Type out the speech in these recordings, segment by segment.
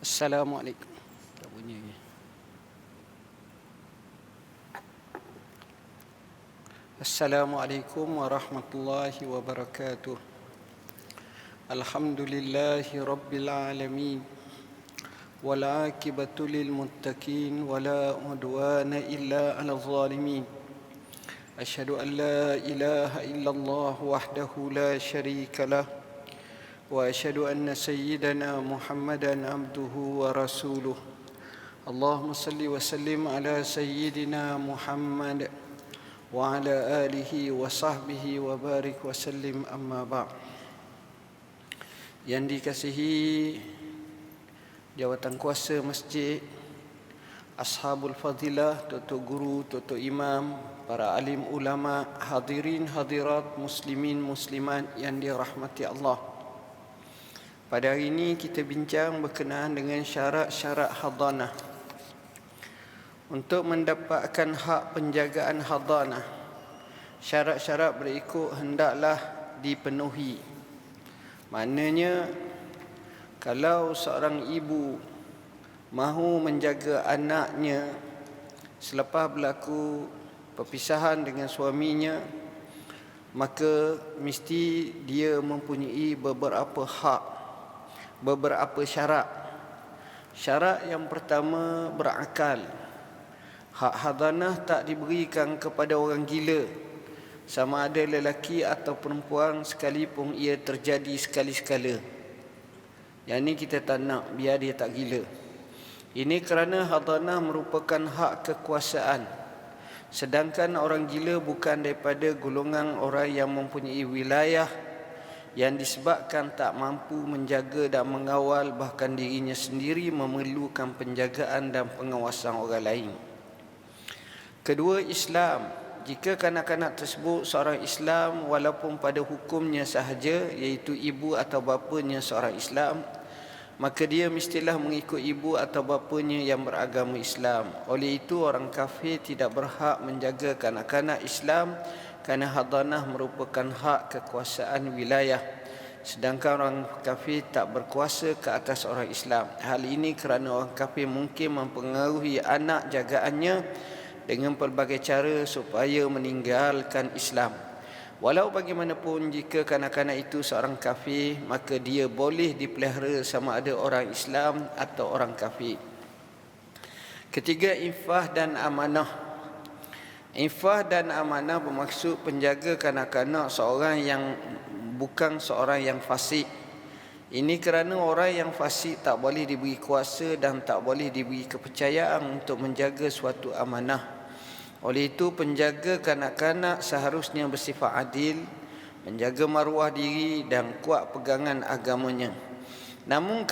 Assalamualaikum. Tak bunyi. Assalamualaikum warahmatullahi wabarakatuh. Alhamdulillahi rabbil alamin. Wal aqibatu lil muttaqin wala udwana illa 'alal zalimin. Asyhadu an la ilaha illallah wahdahu la syarika lah. وأشهد أن سيدنا محمدا عبده ورسوله اللهم صل وسلم على سيدنا محمد وعلى آله وصحبه وبارك وسلم أما بعد. Yang dikasihi jawatan kuasa masjid, ashabul fadilah, tutup guru, tutup imam, para alim ulama, hadirin hadirat, muslimin muslimat yang dirahmati Allah. Pada hari ini kita bincang berkenaan dengan syarat-syarat hadanah. Untuk mendapatkan hak penjagaan hadanah, syarat-syarat berikut hendaklah dipenuhi. Maknanya, kalau seorang ibu mahu menjaga anaknya selepas berlaku perpisahan dengan suaminya, maka mesti dia mempunyai beberapa hak, beberapa syarat. Syarat yang pertama berakal. Hak hadanah tak diberikan kepada orang gila, sama ada lelaki atau perempuan, sekalipun ia terjadi sekali-sekala. Yang ini kita tak nak, biar dia tak gila. Ini kerana hadanah merupakan hak kekuasaan, sedangkan orang gila bukan daripada golongan orang yang mempunyai wilayah, yang disebabkan tak mampu menjaga dan mengawal, bahkan dirinya sendiri memerlukan penjagaan dan pengawasan orang lain. Kedua, Islam. Jika kanak-kanak tersebut seorang Islam, walaupun pada hukumnya sahaja, iaitu ibu atau bapanya seorang Islam, maka dia mestilah mengikut ibu atau bapanya yang beragama Islam. Oleh itu, orang kafir tidak berhak menjaga kanak-kanak Islam, kerana hadanah merupakan hak kekuasaan wilayah, sedangkan orang kafir tak berkuasa ke atas orang Islam. Hal ini kerana orang kafir mungkin mempengaruhi anak jagaannya dengan pelbagai cara supaya meninggalkan Islam. Walau bagaimanapun, jika kanak-kanak itu seorang kafir, maka dia boleh dipelihara sama ada orang Islam atau orang kafir. Ketiga, infah dan amanah. Infah dan amanah bermaksud penjaga kanak-kanak seorang yang bukan seorang yang fasik. Ini kerana orang yang fasik tak boleh diberi kuasa dan tak boleh diberi kepercayaan untuk menjaga suatu amanah. Oleh itu, penjaga kanak-kanak seharusnya bersifat adil, menjaga maruah diri dan kuat pegangan agamanya. Namun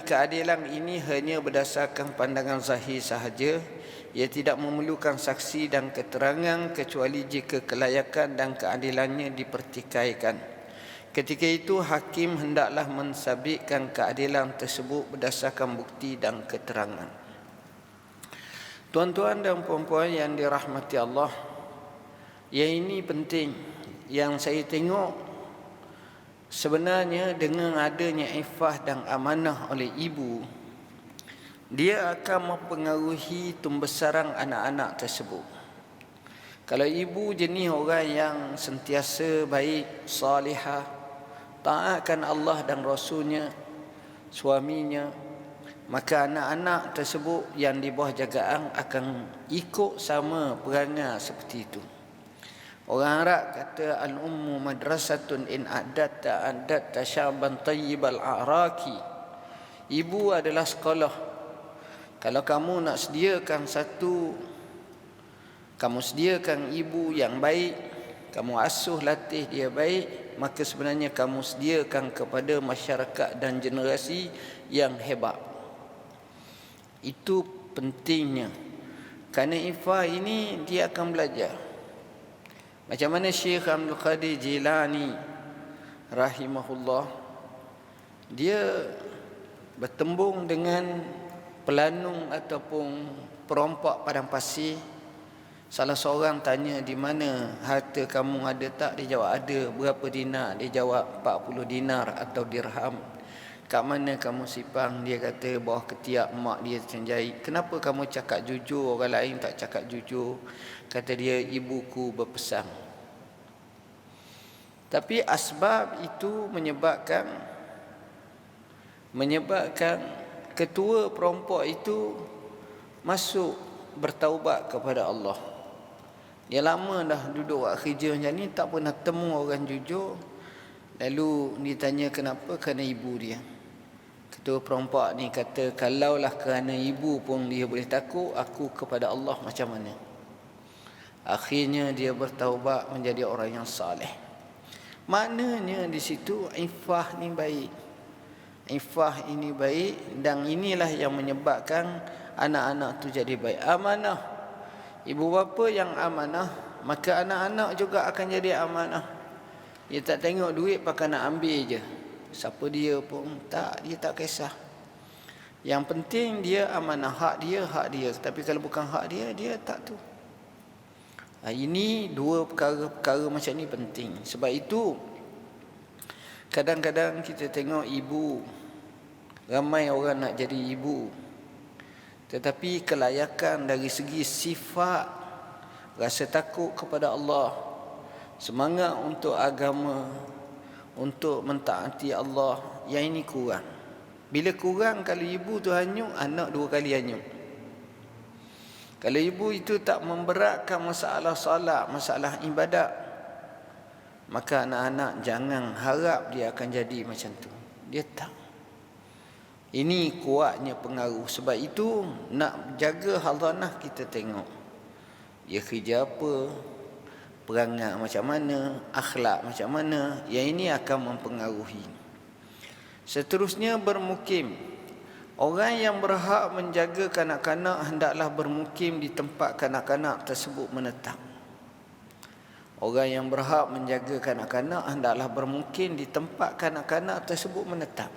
keadilan ini hanya berdasarkan pandangan zahir sahaja. Ia tidak memerlukan saksi dan keterangan kecuali jika kelayakan dan keadilannya dipertikaikan. Ketika itu, hakim hendaklah mensabitkan keadilan tersebut berdasarkan bukti dan keterangan. Tuan-tuan dan puan-puan yang dirahmati Allah, yang ini penting. Yang saya tengok, sebenarnya dengan adanya ifah dan amanah oleh ibu, dia akan mempengaruhi tumbesaran anak-anak tersebut. Kalau ibu jenis orang yang sentiasa baik, salihah, taatkan Allah dan Rasulnya, suaminya, maka anak-anak tersebut yang di bawah jagaan akan ikut sama perangai seperti itu. Orang Arab kata, al-ummu madrasatun in a'datta syaban tayyibal a'raki. Ibu adalah sekolah. Kalau kamu nak sediakan kamu sediakan ibu yang baik, kamu asuh latih dia baik, maka sebenarnya kamu sediakan kepada masyarakat dan generasi yang hebat. Itu pentingnya. Kerana ifah ini dia akan belajar. Macam mana Syekh Abdul Qadir Jilani rahimahullah, dia bertembung dengan pelanung ataupun perompak padang pasir. Salah seorang tanya, di mana harta kamu ada tak? Dia jawab ada. Berapa dinar? Dia jawab 40 dinar atau dirham. kat mana kamu sipang? Dia kata bawah ketiak mak dia cenjai. Kenapa kamu cakap jujur, orang lain tak cakap jujur? Kata dia, ibuku berpesan. Tapi asbab itu menyebabkan ketua perampok itu masuk bertaubat kepada Allah. Dia lama dah duduk buat kerja macam ni, tak pernah temu orang jujur. Lalu ditanya kenapa, kerana ibu dia. Ketua perompak ni kata, kalaulah kerana ibu pun dia boleh takut, aku kepada Allah macam mana? Akhirnya dia bertaubat menjadi orang yang saleh. Maknanya di situ ifah ni baik. Ifah ini baik, dan inilah yang menyebabkan anak-anak tu jadi baik. Amanah. Ibu bapa yang amanah, maka anak-anak juga akan jadi amanah. Dia tak tengok duit pakai nak ambil je. Siapa dia pun tak, dia tak kisah. Yang penting dia amanah, hak dia. Tapi kalau bukan hak dia, dia tak tu. Ini dua perkara macam ni penting. Sebab itu kadang-kadang kita tengok ibu, ramai orang nak jadi ibu, tetapi kelayakan dari segi sifat, rasa takut kepada Allah, semangat untuk agama, untuk mentaati Allah, yang ini kurang. Bila kurang, kalau ibu tu hanyut, anak dua kali hanyut. Kalau ibu itu tak memberatkan masalah solat, masalah ibadat, maka anak-anak jangan harap dia akan jadi macam tu. Dia tak. Ini kuatnya pengaruh. Sebab itu nak jaga hadanah, kita tengok dia kerja apa, perangai macam mana, akhlak macam mana. Yang ini akan mempengaruhi. Seterusnya bermukim. Orang yang berhak menjaga kanak-kanak hendaklah bermukim di tempat kanak-kanak tersebut menetap. Orang yang berhak menjaga kanak-kanak hendaklah bermukim di tempat kanak-kanak tersebut menetap.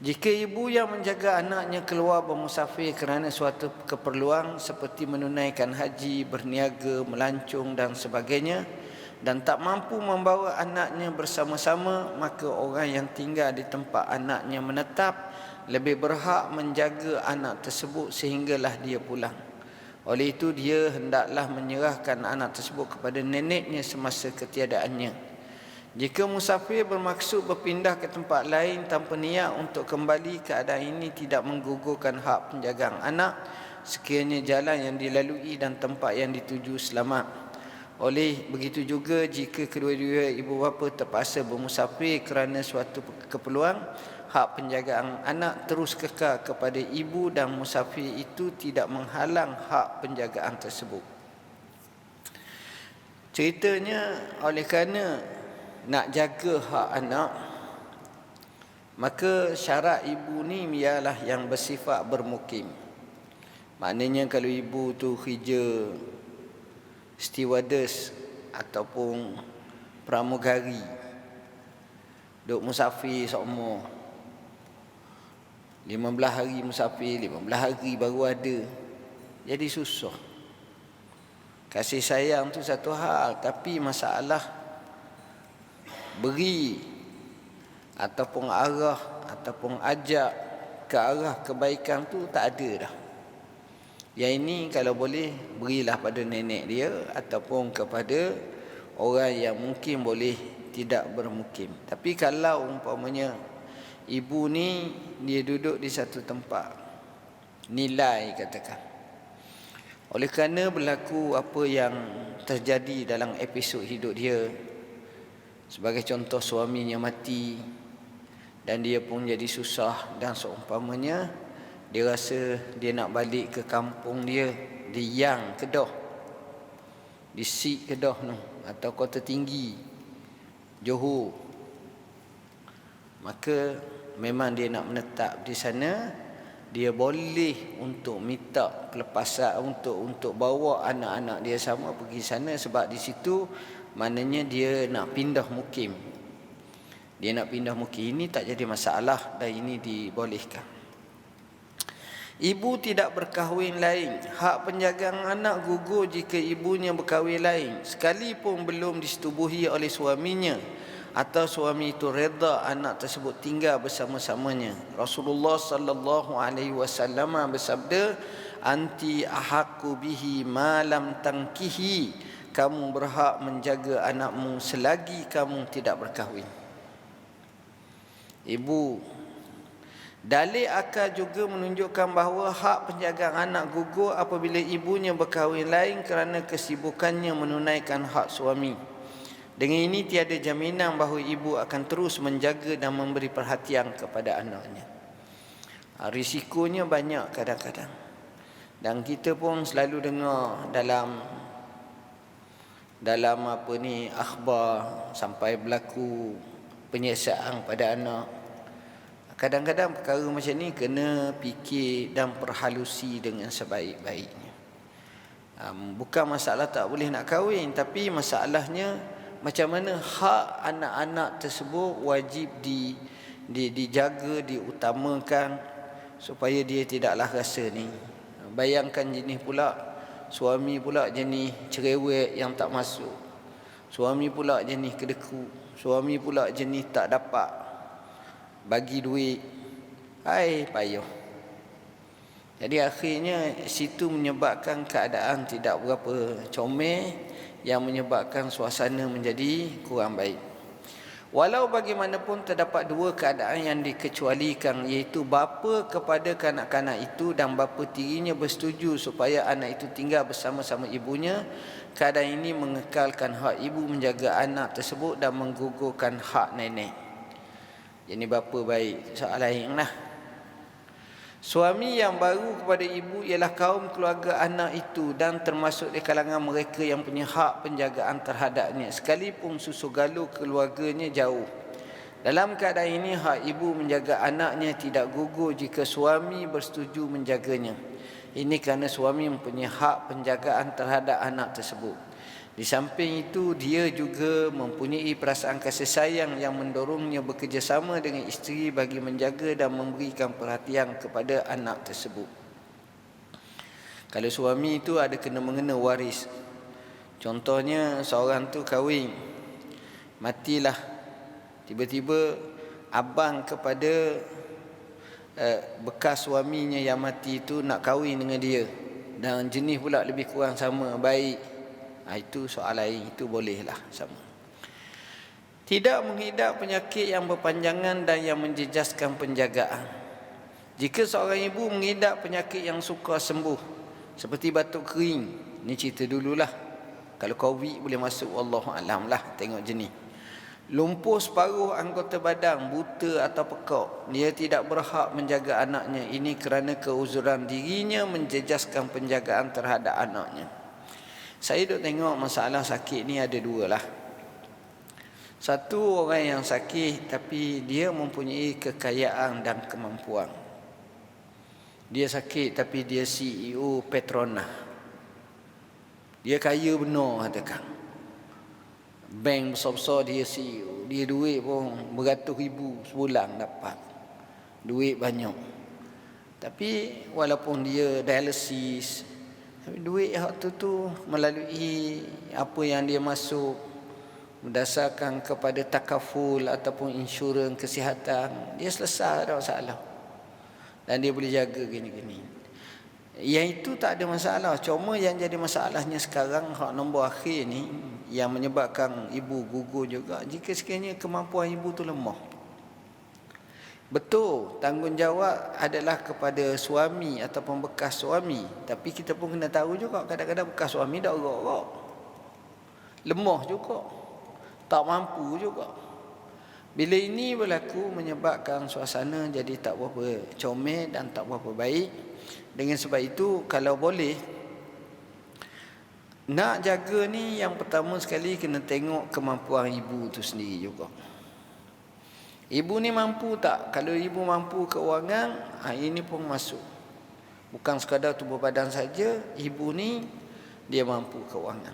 Jika ibu yang menjaga anaknya keluar bermusafir kerana suatu keperluan seperti menunaikan haji, berniaga, melancong dan sebagainya, dan tak mampu membawa anaknya bersama-sama, maka orang yang tinggal di tempat anaknya menetap lebih berhak menjaga anak tersebut sehinggalah dia pulang. Oleh itu dia hendaklah menyerahkan anak tersebut kepada neneknya semasa ketiadaannya. Jika musafir bermaksud berpindah ke tempat lain tanpa niat untuk kembali, keadaan ini tidak menggugurkan hak penjagaan anak sekiranya jalan yang dilalui dan tempat yang dituju selamat. Oleh begitu juga jika kedua-dua ibu bapa terpaksa bermusafir kerana suatu keperluan, hak penjagaan anak terus kekal kepada ibu dan musafir itu tidak menghalang hak penjagaan tersebut. Ceritanya, oleh kerana nak jaga hak anak, maka syarat ibu ni ialah yang bersifat bermukim. Maknanya kalau ibu tu kerja stewardess ataupun pramugari, duk musafir seumur 15 hari musafir, 15 hari baru ada, jadi susah. Kasih sayang tu satu hal, tapi masalah beri ataupun arah ataupun ajak ke arah kebaikan tu tak ada dah. Yang ini kalau boleh berilah pada nenek dia ataupun kepada orang yang mungkin boleh tidak bermukim. Tapi kalau umpamanya ibu ni dia duduk di satu tempat, nilai katakan, oleh kerana berlaku apa yang terjadi dalam episod hidup dia, sebagai contoh suaminya mati dan dia pun jadi susah, dan seumpamanya dia rasa dia nak balik ke kampung dia di Yang Kedah, di Sik Kedah tu, atau Kota Tinggi Johor, maka memang dia nak menetap di sana. Dia boleh untuk minta pelepasan, untuk bawa anak-anak dia sama pergi sana, sebab di situ maknanya dia nak pindah mukim. Dia nak pindah mukim, ini tak jadi masalah dan ini dibolehkan. Ibu tidak berkahwin lain. Hak penjagaan anak gugur jika ibunya berkahwin lain, sekalipun belum disetubuhi oleh suaminya. atau suami itu redha anak tersebut tinggal bersama-samanya. Rasulullah sallallahu alaihi wasallam bersabda, anti ahaqqu bihi ma lam tankihi, kamu berhak menjaga anakmu selagi kamu tidak berkahwin. Ibu, dalil akal juga menunjukkan bahawa hak penjagaan anak gugur apabila ibunya berkahwin lain kerana kesibukannya menunaikan hak suami. Dengan ini tiada jaminan bahawa ibu akan terus menjaga dan memberi perhatian kepada anaknya. Risikonya banyak kadang-kadang. Dan kita pun selalu dengar dalam akhbar sampai berlaku penyiksaan pada anak. Kadang-kadang perkara macam ni kena fikir dan perhalusi dengan sebaik-baiknya. Bukan masalah tak boleh nak kahwin, tapi masalahnya macam mana hak anak-anak tersebut wajib dijaga, diutamakan supaya dia tidaklah rasa ni. Bayangkan jenis pula suami pula jenis cerewet yang tak masuk. Suami pula jenis kedeku. Suami pula jenis tak dapat bagi duit. Hai payah. Jadi akhirnya situ menyebabkan keadaan tidak berapa comel, yang menyebabkan suasana menjadi kurang baik. Walau bagaimanapun terdapat dua keadaan yang dikecualikan, iaitu bapa kepada kanak-kanak itu dan bapa tirinya bersetuju supaya anak itu tinggal bersama-sama ibunya. Keadaan ini mengekalkan hak ibu menjaga anak tersebut dan menggugurkan hak nenek. Jadi bapa baik, soal lain lah. Suami yang baru kepada ibu ialah kaum keluarga anak itu dan termasuk di kalangan mereka yang punya hak penjagaan terhadapnya, sekalipun susu galuh keluarganya jauh. Dalam keadaan ini, hak ibu menjaga anaknya tidak gugur jika suami bersetuju menjaganya. Ini kerana suami mempunyai hak penjagaan terhadap anak tersebut. Di samping itu, dia juga mempunyai perasaan kasih sayang yang mendorongnya bekerjasama dengan isteri bagi menjaga dan memberikan perhatian kepada anak tersebut. Kalau suami itu ada kena-mengena waris, contohnya seorang tu kahwin, matilah, tiba-tiba abang kepada bekas suaminya yang mati itu nak kahwin dengan dia, dan jenis pula lebih kurang sama, baik, itu soal lain, itu bolehlah sama. Tidak mengidap penyakit yang berpanjangan dan yang menjejaskan penjagaan. Jika seorang ibu mengidap penyakit yang sukar sembuh, seperti batuk kering, ni cerita dululah. Kalau COVID boleh masuk, wallahualam lah, tengok jenis. Lumpuh separuh anggota badan, buta atau pekak, dia tidak berhak menjaga anaknya. Ini kerana keuzuran dirinya menjejaskan penjagaan terhadap anaknya. Saya duk tengok masalah sakit ni ada dua lah. Satu, orang yang sakit tapi dia mempunyai kekayaan dan kemampuan. Dia sakit tapi dia CEO Petronas. Dia kaya benar katakan. Bank besar-besar dia CEO. Dia duit pun beratus ribu sebulan dapat. Duit banyak. Tapi walaupun dia dialisis, tapi duit hak tu melalui apa yang dia masuk berdasarkan kepada takaful ataupun insurans kesihatan, dia selesai, tak ada masalah. Dan dia boleh jaga gini-gini. Yang itu tak ada masalah. Cuma yang jadi masalahnya sekarang, hak nombor akhir ni, yang menyebabkan ibu gugur juga, jika sekiranya kemampuan ibu tu lemah. Betul, tanggungjawab adalah kepada suami ataupun bekas suami. Tapi kita pun kena tahu juga, kadang-kadang bekas suami dah orok-orok, lemah juga, tak mampu juga. Bila ini berlaku, menyebabkan suasana jadi tak berapa comel dan tak berapa baik. Dengan sebab itu, kalau boleh nak jaga ni, yang pertama sekali kena tengok kemampuan ibu tu sendiri juga. Ibu ni mampu tak? Kalau ibu mampu keuangan, ini pun masuk. Bukan sekadar tubuh badan saja, ibu ni dia mampu keuangan.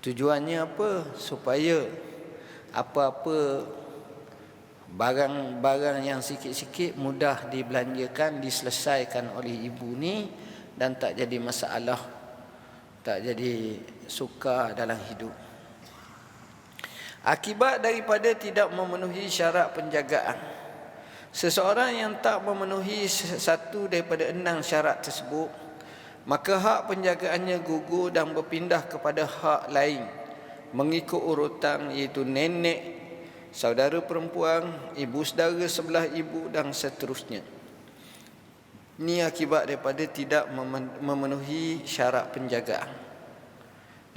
Tujuannya apa? Supaya apa-apa barang-barang yang sikit-sikit mudah dibelanjakan, diselesaikan oleh ibu ni, dan tak jadi masalah, tak jadi sukar dalam hidup. Akibat daripada tidak memenuhi syarat penjagaan. Seseorang yang tak memenuhi satu daripada 6 syarat tersebut, maka hak penjagaannya gugur dan berpindah kepada hak lain mengikut urutan, iaitu nenek, saudara perempuan, ibu saudara sebelah ibu dan seterusnya. Ini akibat daripada tidak memenuhi syarat penjagaan.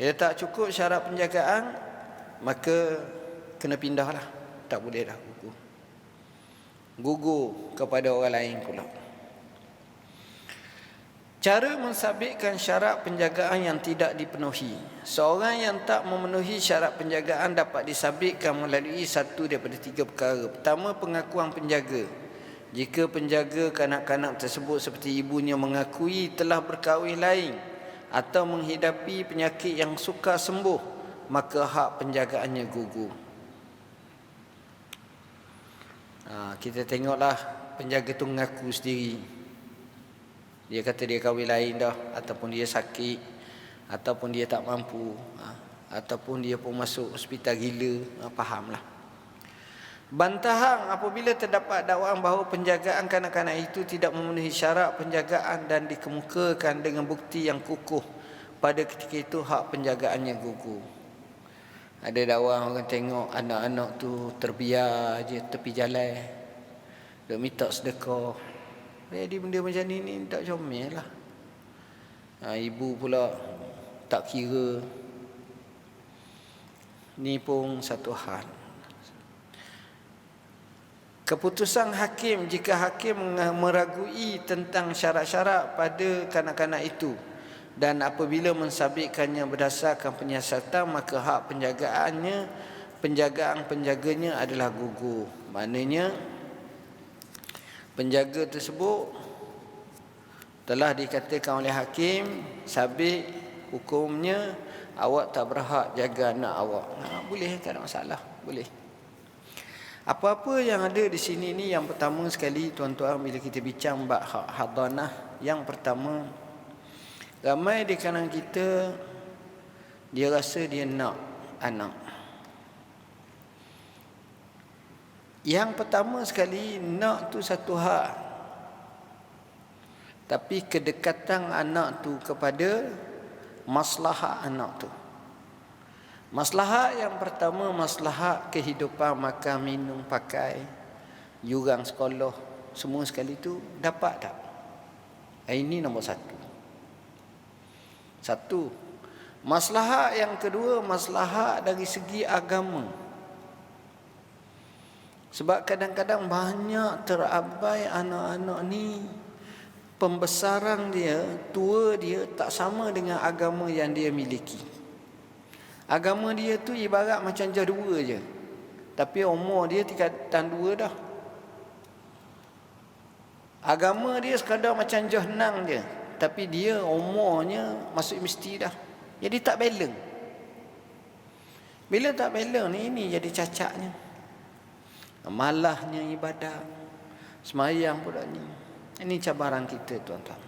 Ia tak cukup syarat penjagaan, maka kena pindahlah. Tak boleh dah gugur kepada orang lain pula. Cara mensabitkan syarat penjagaan yang tidak dipenuhi. Seorang yang tak memenuhi syarat penjagaan dapat disabitkan melalui satu daripada 3 perkara. Pertama, pengakuan penjaga. Jika penjaga kanak-kanak tersebut seperti ibunya mengakui telah berkahwin lain atau menghidapi penyakit yang sukar sembuh, maka hak penjagaannya gugur. Kita tengoklah penjaga tu mengaku sendiri. Dia kata dia kahwin lain dah, ataupun dia sakit, ataupun dia tak mampu, ataupun dia pun masuk hospital gila, fahamlah. Bantahan apabila terdapat dakwaan bahawa penjagaan kanak-kanak itu tidak memenuhi syarat penjagaan dan dikemukakan dengan bukti yang kukuh, pada ketika itu hak penjagaannya gugur. Ada dakwaan orang tengok anak-anak tu terbiar je tepi jalan, duk minta sedekah. Jadi benda macam ni tak comel lah. Ibu pula tak kira. Ni pun satu hal. Keputusan hakim, jika hakim meragui tentang syarat-syarat pada kanak-kanak itu dan apabila mensabitkannya berdasarkan penyiasatan, maka hak penjagaan penjaganya adalah gugur. Maknanya penjaga tersebut telah dikatakan oleh hakim sabit hukumnya awak tak berhak jaga anak awak. Boleh, tak ada masalah, boleh. Apa-apa yang ada di sini ni, yang pertama sekali tuan-tuan, bila kita bincang bab hak hadanah, yang pertama, ramai di kalangan kita dia rasa dia nak anak. Yang pertama sekali, nak tu satu hak, tapi kedekatan anak tu kepada maslahat anak tu. Maslahat yang pertama, maslahat kehidupan, makan, minum, pakai, yuran sekolah, semua sekali tu dapat tak? Ini nombor satu. Maslahat yang kedua, maslahat dari segi agama. Sebab kadang-kadang banyak terabai anak-anak ni, pembesaran dia, tua dia tak sama dengan agama yang dia miliki. Agama dia tu ibarat macam jah 2 je, tapi umur dia tingkatan 2 dah. Agama dia sekadar macam jah 6 je, tapi dia umurnya masuk universiti dah. Jadi tak balance. Bila tak balance ni, ini jadi cacatnya. Malahnya ibadat, semayang pula ni. Ini cabaran kita, tuan-tuan.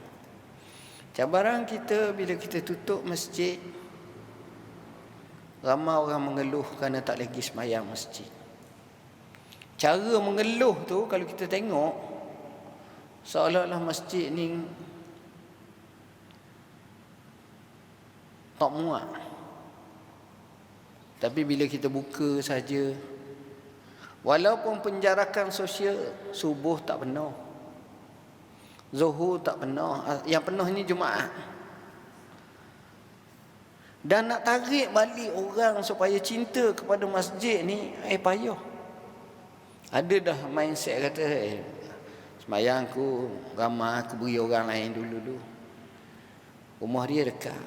Cabaran kita bila kita tutup masjid, ramai orang mengeluh kerana tak lagi semayang masjid. Cara mengeluh tu kalau kita tengok, seolah-olah masjid ni tak muat. Tapi bila kita buka saja, walaupun penjarakan sosial, subuh tak penuh, zuhur tak penuh, yang penuh ni Jumaat. Dan nak tarik balik orang supaya cinta kepada masjid ni, payah. Ada dah mindset kata, semayang aku ramai, aku beri orang lain dulu. Rumah dia dekat,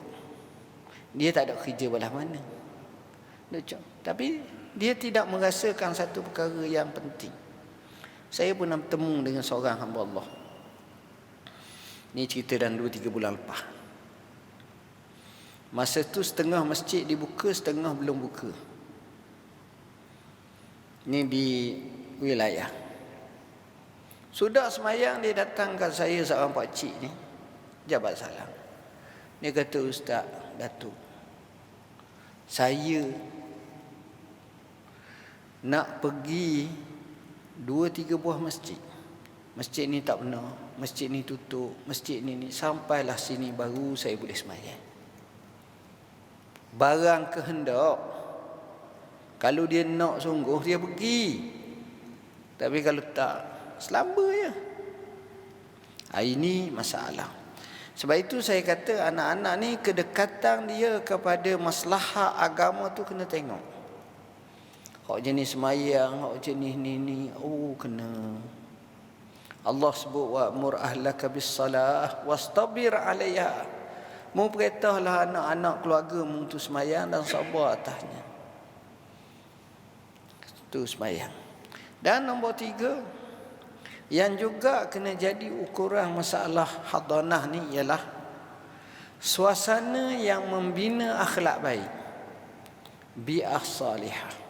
dia tak ada kerja belah mana. Tapi dia tidak merasakan satu perkara yang penting. Saya pernah bertemu dengan seorang hamba Allah. Ni cerita dalam 2-3 bulan lepas. Masa tu setengah masjid dibuka, setengah belum buka. Ini di wilayah. Sudah semayang, dia datang kat saya, seorang pakcik ni, jabat salam. Dia kata, Ustaz, Datuk, saya nak pergi 2-3 buah masjid. Masjid ni tak benar, masjid ni tutup, masjid ni sampailah sini baru saya boleh sembahyang. Barang kehendak, kalau dia nak sungguh dia pergi. Tapi kalau tak, selamba je. Ini masalah. Sebab itu saya kata anak-anak ni kedekatan dia kepada maslahah agama tu kena tengok. Hak jenis semayang, hak jenis ni, kena. Allah sebut wa'mur ahlaka bis-salah wastabir 'alaiha. Mu perintahlah anak-anak keluarga mu tu semayang dan sabar atasnya. Tu semayang. Dan nombor 3, yang juga kena jadi ukuran masalah hadanah ni ialah suasana yang membina akhlak baik, bi'ah salihah.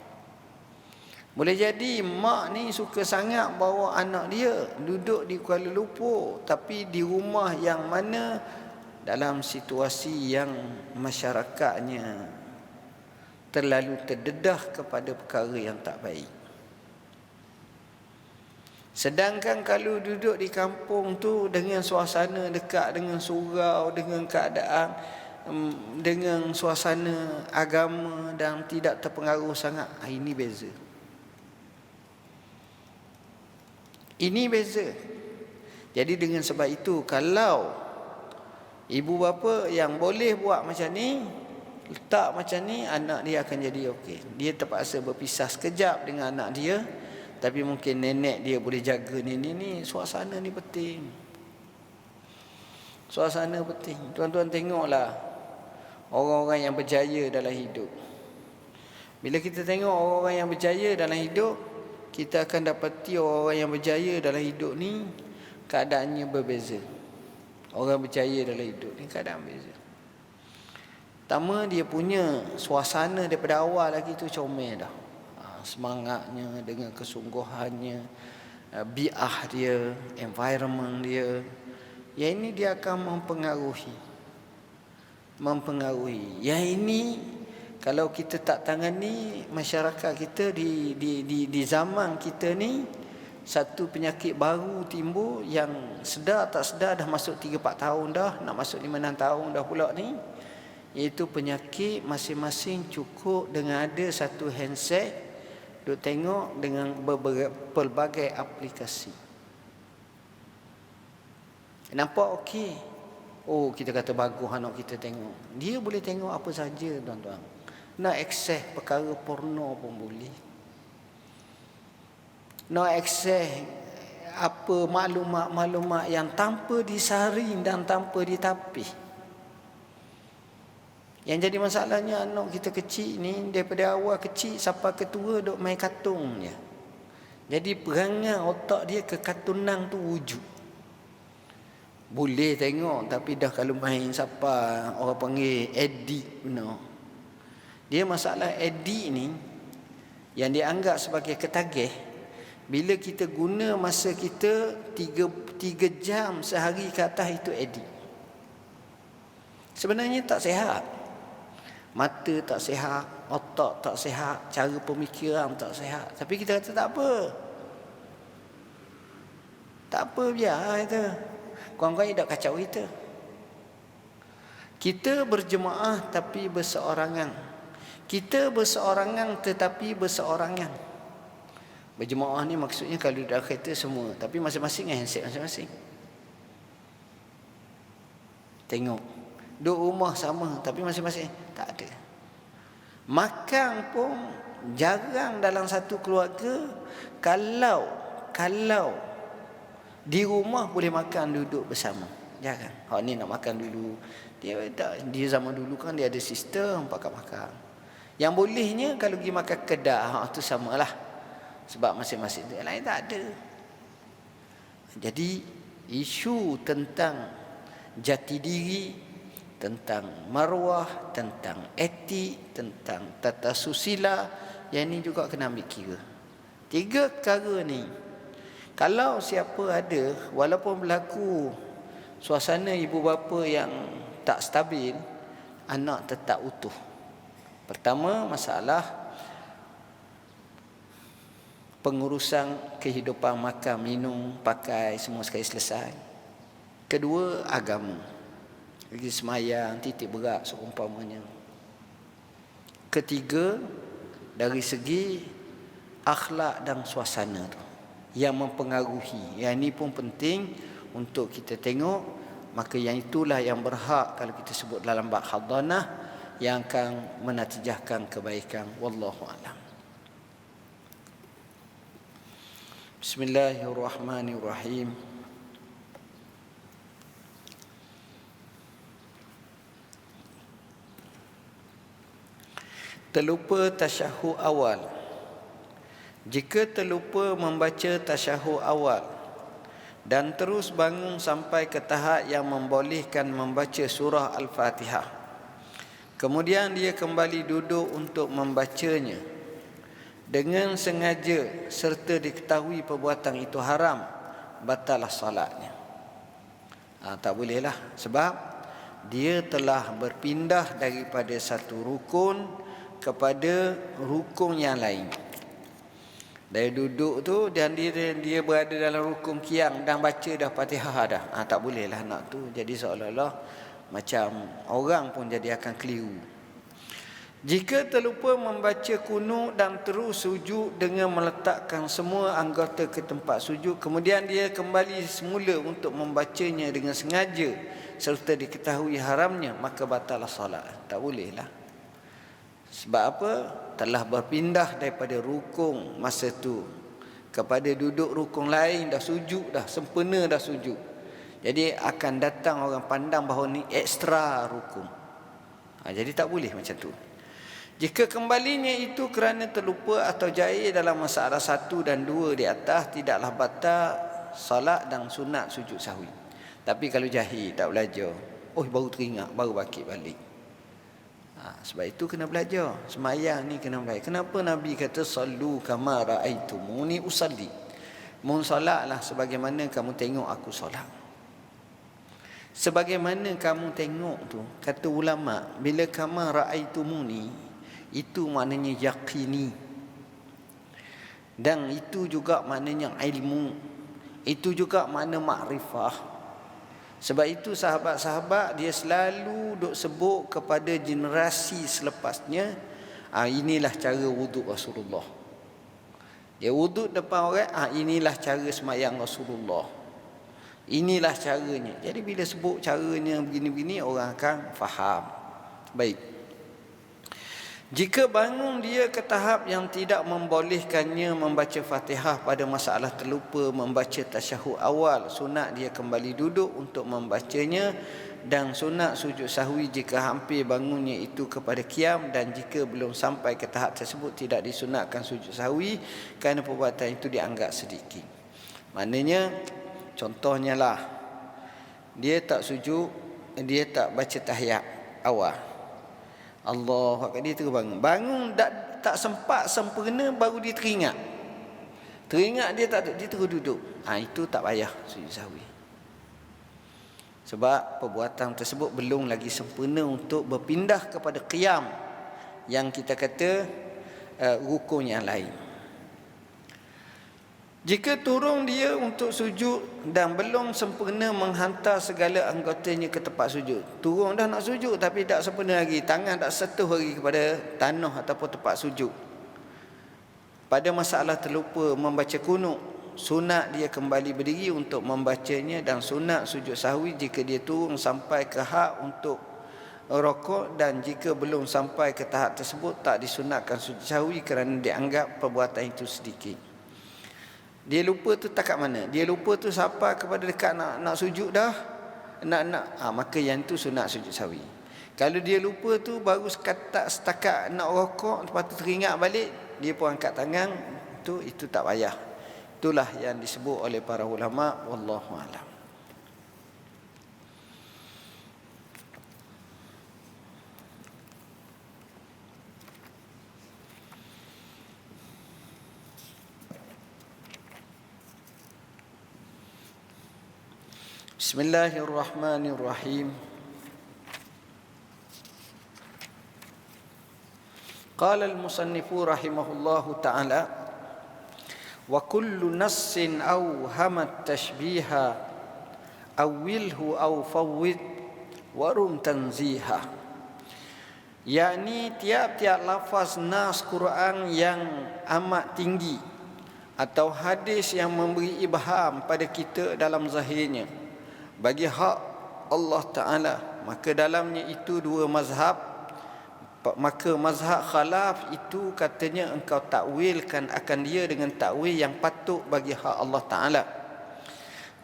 Boleh jadi mak ni suka sangat bawa anak dia duduk di Kuala Lumpur, tapi di rumah yang mana dalam situasi yang masyarakatnya terlalu terdedah kepada perkara yang tak baik. Sedangkan kalau duduk di kampung tu dengan suasana dekat dengan surau, dengan keadaan, dengan suasana agama dan tidak terpengaruh sangat, ini beza. Ini beza. Jadi dengan sebab itu, kalau ibu bapa yang boleh buat macam ni, letak macam ni, anak dia akan jadi okey. Dia terpaksa berpisah sekejap dengan anak dia, tapi mungkin nenek dia boleh jaga ni. Suasana ni penting. Suasana penting. Tuan-tuan tengoklah orang-orang yang berjaya dalam hidup. Bila kita tengok orang-orang yang berjaya dalam hidup, kita akan dapati orang-orang yang berjaya dalam hidup ni keadaannya berbeza. Orang berjaya dalam hidup ni keadaan berbeza. Pertama, dia punya suasana daripada awal lagi tu comel dah. Semangatnya, dengan kesungguhannya, bi'ah dia, environment dia, yang ini dia akan mempengaruhi. Yang ini kalau kita tak tangani, masyarakat kita di zaman kita ni, satu penyakit baru timbul yang sedar tak sedar dah masuk 3-4 tahun dah, nak masuk 5-6 tahun dah pula ni, iaitu penyakit masing-masing cukup dengan ada satu handset, duk tengok dengan pelbagai aplikasi. Nampak okey. Kita kata bagus anak kita tengok. Dia boleh tengok apa saja, tuan-tuan. Nak akses perkara porno pun boleh. Nak akses apa maklumat-maklumat yang tanpa disaring dan tanpa ditapis. Yang jadi masalahnya anak kita kecil ni, daripada awal kecil sampai ketua duk main kartun je. Jadi perangai otak dia kekatunan tu wujud. Boleh tengok, tapi dah kalau main siapa orang panggil addict benar. Dia masalah addict ni yang dianggap sebagai ketagih. Bila kita guna masa kita 3 jam sehari ke atas, itu addict. Sebenarnya tak sihat. Mata tak sihat, otak tak sihat, cara pemikiran tak sihat. Tapi kita kata tak apa. Tak apa, biar kata. Kawan-kawan tak kacau kita. Kita berjemaah tapi berseorangan. Kita berseorangan tetapi berseorangan. Berjemaah ni maksudnya kalau dalam kereta semua, tapi masing-masing dengan handset masing-masing. Tengok. Duduk rumah sama tapi masing-masing tak ada. Makan pun jarang dalam satu keluarga. Kalau di rumah boleh makan duduk bersama, jarang. Hak ni nak makan dulu. Dia zaman dulu kan dia ada sistem pakai makan. Yang bolehnya kalau pergi makan kedai, tu samalah. Sebab masing-masing tu, yang lain tak ada. Jadi isu tentang jati diri, tentang maruah, tentang etik, tentang tata susila, yang ini juga kena ambil kira. 3 perkara ni, kalau siapa ada, walaupun berlaku suasana ibu bapa yang tak stabil, anak tetap utuh. Pertama, masalah pengurusan kehidupan makan, minum, pakai semua sekali selesai. Kedua, agama. Pergi semayang, titik berat seumpamanya. Ketiga, dari segi akhlak dan suasana tu yang mempengaruhi. Yang ini pun penting untuk kita tengok. Maka yang itulah yang berhak kalau kita sebut dalam bab hadanah yang akan menatijahkan kebaikan. Wallahu a'lam. Bismillahirrahmanirrahim. Terlupa tasyahud awal. Jika terlupa membaca tasyahud awal dan terus bangun sampai ke tahap yang membolehkan membaca surah Al-Fatihah, kemudian dia kembali duduk untuk membacanya dengan sengaja serta diketahui perbuatan itu haram, batalah salatnya. Tak bolehlah, sebab dia telah berpindah daripada satu rukun kepada rukun yang lain. Dari duduk tu dan dia berada dalam rukun qiyam dan baca dah Fatihah dah. Tak bolehlah nak tu. Jadi seolah-olah macam orang pun jadi akan keliru. Jika terlupa membaca kunut dan terus sujud dengan meletakkan semua anggota ke tempat sujud, kemudian dia kembali semula untuk membacanya dengan sengaja serta diketahui haramnya, maka batalah salat. Tak bolehlah. Sebab apa? Telah berpindah daripada rukun masa tu kepada duduk rukun lain, dah sujud dah, sempurna dah sujud. Jadi akan datang orang pandang bahawa ni ekstra rukun. Jadi tak boleh macam tu. Jika kembalinya itu kerana terlupa atau jahil dalam masalah 1 dan 2 di atas, tidaklah batal salat dan sunat sujud sahwi. Tapi kalau jahil, tak belajar, baru teringat, baru bakit balik. Sebab itu kena belajar. Semayang ni kena belajar. Kenapa Nabi kata sallu kama ra'aitumuni usalli? Mun solatlah sebagaimana kamu tengok aku solat. Sebagaimana kamu tengok tu, kata ulama, bila kama ra'aitumuni, itu maknanya yaqini. Dan itu juga maknanya ilmu. Itu juga makna makrifah. Sebab itu sahabat-sahabat dia selalu duk sebut kepada generasi selepasnya, inilah cara wuduk Rasulullah. Dia wuduk depan orang, inilah cara semayang Rasulullah. Inilah caranya. Jadi bila sebut caranya begini-begini, orang akan faham. Baik. Jika bangun dia ke tahap yang tidak membolehkannya membaca Fatihah pada masalah terlupa membaca tasyahud awal, sunat dia kembali duduk untuk membacanya, dan sunat sujud sahwi jika hampir bangunnya itu kepada qiyam, dan jika belum sampai ke tahap tersebut tidak disunatkan sujud sahwi kerana perbuatan itu dianggap sedikit. Maknanya contohnya lah, dia tak sujud, dia tak baca tahiyat awal, Allah, dia terus bangun. Bangun tak sempat sempurna baru dia teringat. Teringat dia terus duduk. Itu tak payah sujud sahwi. Sebab perbuatan tersebut belum lagi sempurna untuk berpindah kepada qiyam yang kita kata rukun yang lain. Jika turun dia untuk sujud dan belum sempurna menghantar segala anggotanya ke tempat sujud. Turun dah nak sujud tapi tak sempurna lagi. Tangan tak sentuh lagi kepada tanah ataupun tempat sujud. Pada masalah terlupa membaca kunut, sunat dia kembali berdiri untuk membacanya, dan sunat sujud sahwi jika dia turun sampai ke hak untuk rokok, dan jika belum sampai ke tahap tersebut tak disunatkan sujud sahwi kerana dianggap perbuatan itu sedikit. Dia lupa tu tak kat mana? Dia lupa tu sampai kepada dekat nak sujud dah. Maka yang tu sunat sujud sahwi. Kalau dia lupa tu baru setakat nak rokok, lepas tu teringat balik, dia pun angkat tangan, itu tak payah. Itulah yang disebut oleh para ulama, wallahu a'lam. Bismillahirrahmanirrahim. Qala al-musannifu rahimahullahu ta'ala, wa kullu nassin aw hamat tashbiha awilhu aw fawwid warum tanziha. Yakni tiap-tiap lafaz nas Quran yang amat tinggi atau hadis yang memberi ibham pada kita dalam zahirnya bagi hak Allah Ta'ala, maka dalamnya itu dua mazhab. Maka mazhab khalaf itu katanya engkau takwilkan akan dia dengan takwil yang patut bagi hak Allah Ta'ala.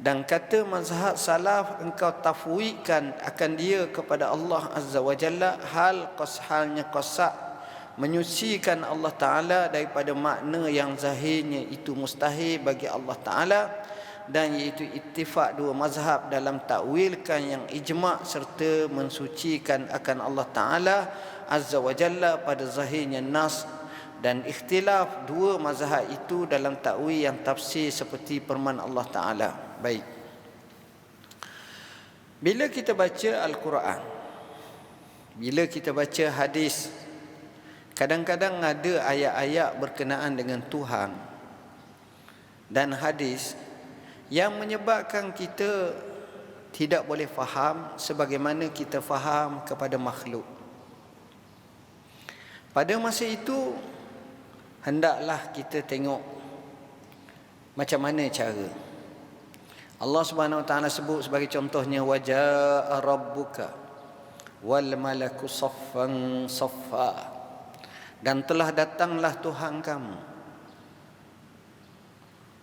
Dan kata mazhab salaf engkau tafwidkan akan dia kepada Allah Azza wa Jalla halnya qasak, menyucikan Allah Ta'ala daripada makna yang zahirnya itu mustahil bagi Allah Ta'ala, dan iaitu ittifaq dua mazhab dalam takwilkan yang ijma' serta mensucikan akan Allah Ta'ala Azza wa Jalla pada zahirnya nas, dan ikhtilaf dua mazhab itu dalam takwil yang tafsir seperti firman Allah Ta'ala. Baik, bila kita baca Al-Quran, bila kita baca hadis, kadang-kadang ada ayat-ayat berkenaan dengan Tuhan dan hadis yang menyebabkan kita tidak boleh faham sebagaimana kita faham kepada makhluk. Pada masa itu hendaklah kita tengok macam mana cara. Allah Subhanahu wa taala sebut sebagai contohnya, wajaa rabbuka wal malaku saffan saffa, dan telah datanglah Tuhan kamu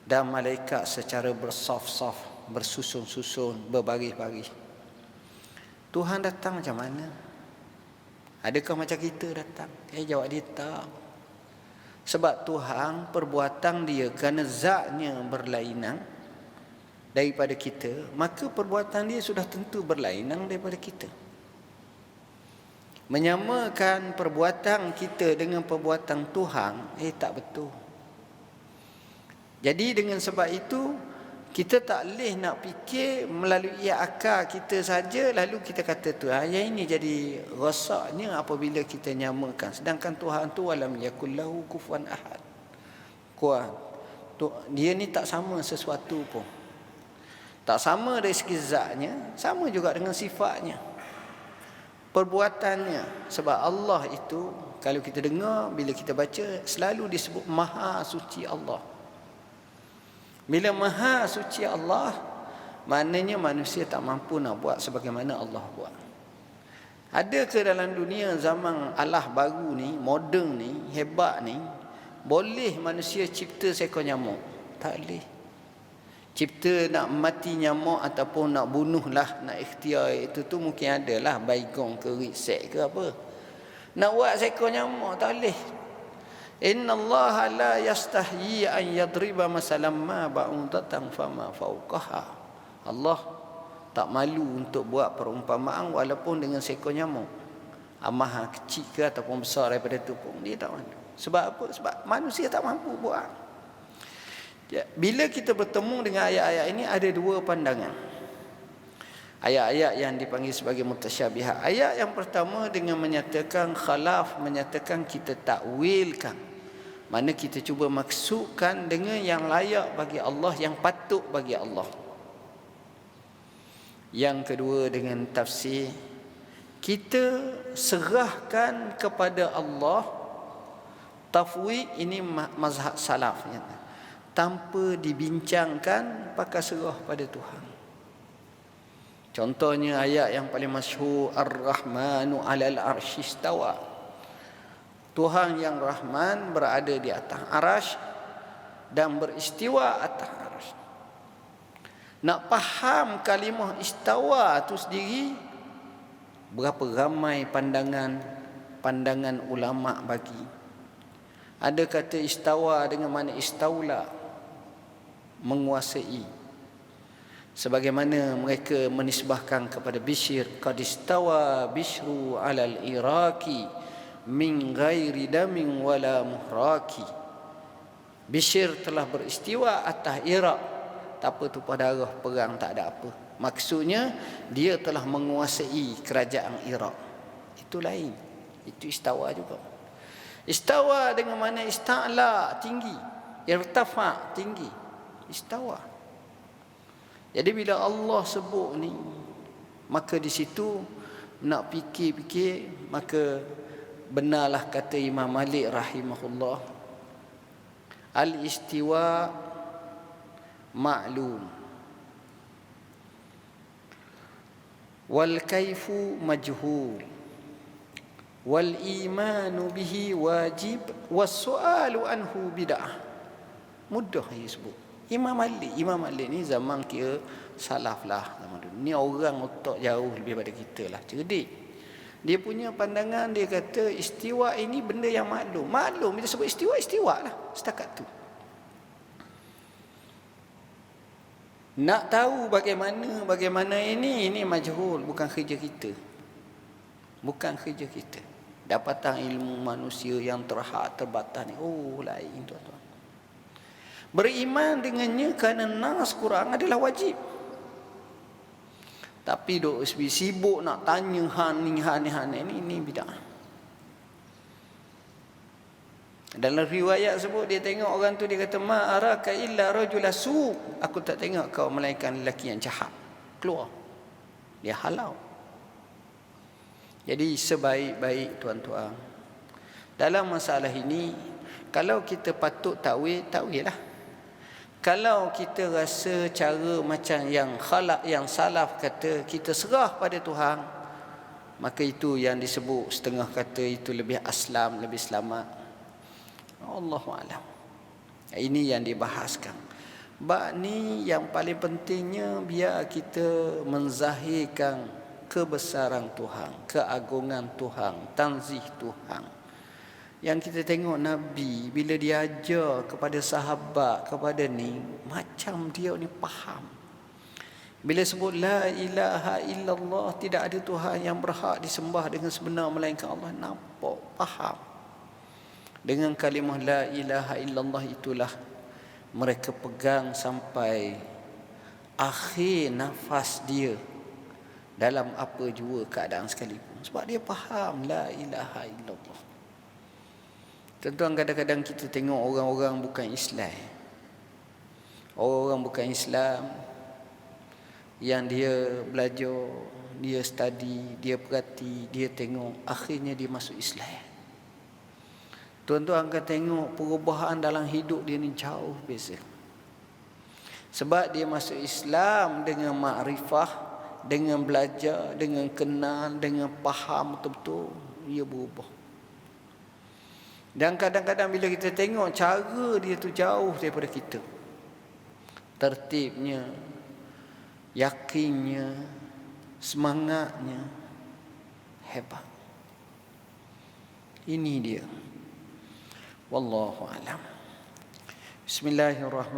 dan malaikat secara bersaf-saf, bersusun-susun, berbaris-baris. Tuhan datang macam mana? Adakah macam kita datang? Jawab dia tak. Sebab Tuhan perbuatan dia kerana zatnya berlainan daripada kita, maka perbuatan dia sudah tentu berlainan daripada kita. Menyamakan perbuatan kita dengan perbuatan Tuhan, tak betul. Jadi dengan sebab itu kita tak boleh nak fikir melalui akal kita saja lalu kita kata Tuhan. Yang ini jadi rosaknya apabila kita nyamakan, sedangkan Tuhan tu walam yakul lahu kufuwan ahad. Dia ni tak sama sesuatu pun. Tak sama dari segi zatnya, sama juga dengan sifatnya, perbuatannya. Sebab Allah itu, kalau kita dengar, bila kita baca, selalu disebut Maha Suci Allah. Bila Maha Suci Allah, maknanya manusia tak mampu nak buat sebagaimana Allah buat. Adakah dalam dunia zaman Allah baru ni, moden ni, hebat ni, boleh manusia cipta seekor nyamuk? Tak boleh. Cipta nak mati nyamuk ataupun nak bunuhlah, nak ikhtiar itu tu mungkin adalah baigong ke risek ke apa. Nak buat seekor nyamuk tak boleh. Inna Allah la yastahyi an yadriba masalam ma ba'udatan fama fawqaha. Allah tak malu untuk buat perumpamaan walaupun dengan seekor nyamuk. Amah kecil ke ataupun besar daripada itu pun dia tak malu. Sebab apa? Sebab manusia tak mampu buat. Bila kita bertemu dengan ayat-ayat ini, ada dua pandangan. Ayat-ayat yang dipanggil sebagai mutasyabihat. Ayat yang pertama dengan menyatakan khalaf, menyatakan kita takwilkan, mana kita cuba maksudkan dengan yang layak bagi Allah, yang patut bagi Allah. Yang kedua dengan tafsir, kita serahkan kepada Allah. Tafwid ini mazhab salaf, tanpa dibincangkan, pakai serah pada Tuhan. Contohnya ayat yang paling masyhur, Ar-Rahmanu 'alal 'arsy istawa. Tuhan yang Rahman berada di atas arasy dan beristiwa atas arasy. Nak faham kalimah istawa tu sendiri, berapa ramai pandangan ulama bagi. Ada kata istawa dengan makna istaula, menguasai. Sebagaimana mereka menisbahkan kepada Bishr, qad istawa Bishru 'alal Iraqi min ghairi damin wala muhraki. Bishr telah beristiwa atas Iraq, tak apa tumpah darah, perang tak ada apa. Maksudnya dia telah menguasai kerajaan Iraq. Itu lain. Itu istawa juga. Istawa dengan mana ista'la, tinggi. Irtafa, tinggi. Istawa. Jadi bila Allah sebut ni, maka di situ nak fikir-fikir, maka benarlah kata Imam Malik rahimahullah, al-istiwa ma'lum wal kaifu majhul wal imanu bihi wajib was su'alu anhu bid'ah. Mudah dia sebut. Imam Malik ni zaman kira salaf lah zaman dulu. Ni orang otak jauh lebih pada kita lah, cerdik. Dia punya pandangan, dia kata istiwa ini benda yang maklum. Maklum bila sebut istiwa lah, setakat tu. Nak tahu bagaimana ini majhul, bukan kerja kita. Bukan kerja kita. Dapatan ilmu manusia yang terbatas ni, oh lain tuan-tuan. Beriman dengannya kerana nas Quran adalah wajib. Tapi duk sibuk nak tanya han ni bid'ah. Dalam riwayat sebut, dia tengok orang tu, dia kata ma araka illa rajula su, aku tak tengok kau melainkan lelaki yang jahat. Keluar. Dia halau. Jadi sebaik-baik tuan-tuan, dalam masalah ini, kalau kita patut takwil lah. Kalau kita rasa cara macam yang khalaq, yang salaf kata, kita serah pada Tuhan, maka itu yang disebut setengah kata itu lebih aslam, lebih selamat. Allahu a'lam. Ini yang dibahaskan. Bab ni yang paling pentingnya, biar kita menzahirkan kebesaran Tuhan, keagungan Tuhan, tanzih Tuhan. Yang kita tengok Nabi bila dia ajar kepada sahabat, kepada ni, macam dia ni faham. Bila sebut la ilaha illallah, tidak ada Tuhan yang berhak disembah dengan sebenar melainkan Allah, nampak faham. Dengan kalimah la ilaha illallah itulah mereka pegang sampai akhir nafas dia dalam apa jua keadaan sekalipun, sebab dia faham la ilaha illallah. Tuan-tuan, kadang-kadang kita tengok orang-orang bukan Islam, orang bukan Islam yang dia belajar, dia study, dia perhati, dia tengok, akhirnya dia masuk Islam. Tuan-tuan akan tengok perubahan dalam hidup dia ni jauh beza. Sebab dia masuk Islam dengan makrifah, dengan belajar, dengan kenal, dengan faham betul-betul, dia berubah. Dan kadang-kadang bila kita tengok cara dia tu jauh daripada kita, tertibnya, yakinnya, semangatnya hebat. Ini dia. Wallahu a'lam. Bismillahirrahmanirrahim.